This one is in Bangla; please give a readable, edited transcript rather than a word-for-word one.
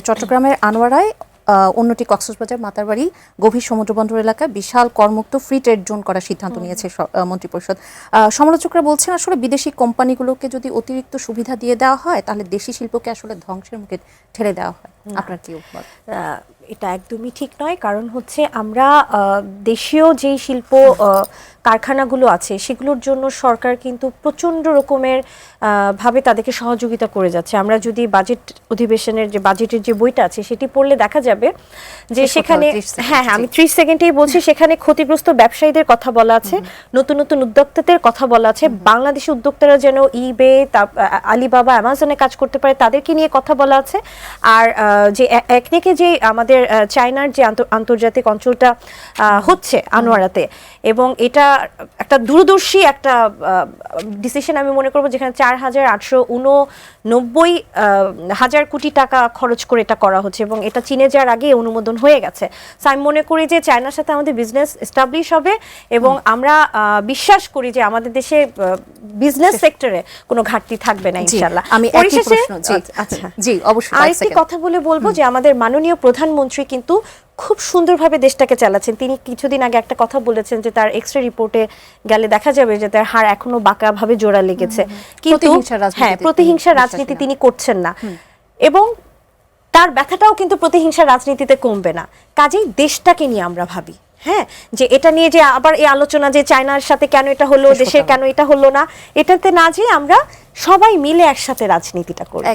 চট্টগ্রামের আনোয়ারায় অন্যটি কক্সবাজার মাতারবাড়ি গভীর সমুদ্রবন্দর এলাকায় বিশাল করমুক্ত ফ্রি ট্রেড জোন করার সিদ্ধান্ত নিয়েছে মন্ত্রিপরিষদ। সমালোচকরা বলছেন আসলে বিদেশি কোম্পানিগুলোকে যদি অতিরিক্ত সুবিধা দিয়ে দেওয়া হয় তাহলে দেশি শিল্পকে আসলে ধ্বংসের মুখে ঠেলে দেওয়া হয়। আপনার কি মত? এটা একদমই ঠিক নয়, কারণ হচ্ছে আমরা দেশীয় যেই শিল্প কারখানাগুলো আছে সেগুলোর জন্য সরকার কিন্তু প্রচণ্ড রকমের ভাবে তাদেরকে সহযোগিতা করে যাচ্ছে। আমরা যদি বাজেট অধিবেশনের যে বাজেটের যে বইটা আছে সেটি পড়লে দেখা যাবে যে সেখানে হ্যাঁ আমি 30 সেকেন্ডেই বলছি, সেখানে ক্ষতিগ্রস্ত ব্যবসায়ীদের কথা বলা আছে, নতুন নতুন উদ্যোক্তাদের কথা বলা আছে, বাংলাদেশি উদ্যোক্তারা যেন ইবে, আলিবাবা, অ্যামাজনে কাজ করতে পারে তাদেরকে নিয়ে কথা বলা আছে। আর যে একদিকে যে আমাদের চায়নার যে আন্তর্জাতিক অঞ্চলটা হচ্ছে আনোয়ারাতে, এবং এটা একটা দূরদর্শী একটা ডিসিশন আমি মনে করবো, যেখানে 4,889 কোটি টাকা খরচ করে এটা করা হচ্ছে এবং এটা চীনে যাওয়ার আগে অনুমোদন হয়ে গেছে। সো আমি মনে করি যে চায়নার সাথে আমাদের বিজনেস এস্টাবলিশ হবে এবং আমরা বিশ্বাস করি যে আমাদের দেশে বিজনেস সেক্টরে কোনো ঘাটতি থাকবে না ইনশাআল্লাহ। আমি একই প্রশ্ন, আচ্ছা জি অবশ্যই আরেকটি কথা বলে বলবো যে আমাদের মাননীয় প্রধানমন্ত্রী কিন্তু খুব সুন্দরভাবে দেশটাকে চালাচ্ছেন। তিনি কিছুদিন আগে একটা কথা বলেছেন যে তার এক্সরে রিপোর্টে গেলে দেখা যাবে যে তার হাড় এখনো বাঁকাভাবে জোড়া লেগেছে, কিন্তু হ্যাঁ প্রতিহিংসার রাজনীতি তিনি করছেন না এবং তার ব্যথাটাও কিন্তু প্রতিহিংসার রাজনীতিতে কমবে না। কাজেই দেশটাকে নিয়ে আমরা ভাবি, হ্যাঁ, যে এটা নিয়ে যে আবার এই আলোচনা যে চায়নার সাথে কেন এটা হলো, দেশের কেন এটা হলো না, এটাতে না যেয়ে আমরা সবাই মিলে একসাথে রাজনীতিটা করি।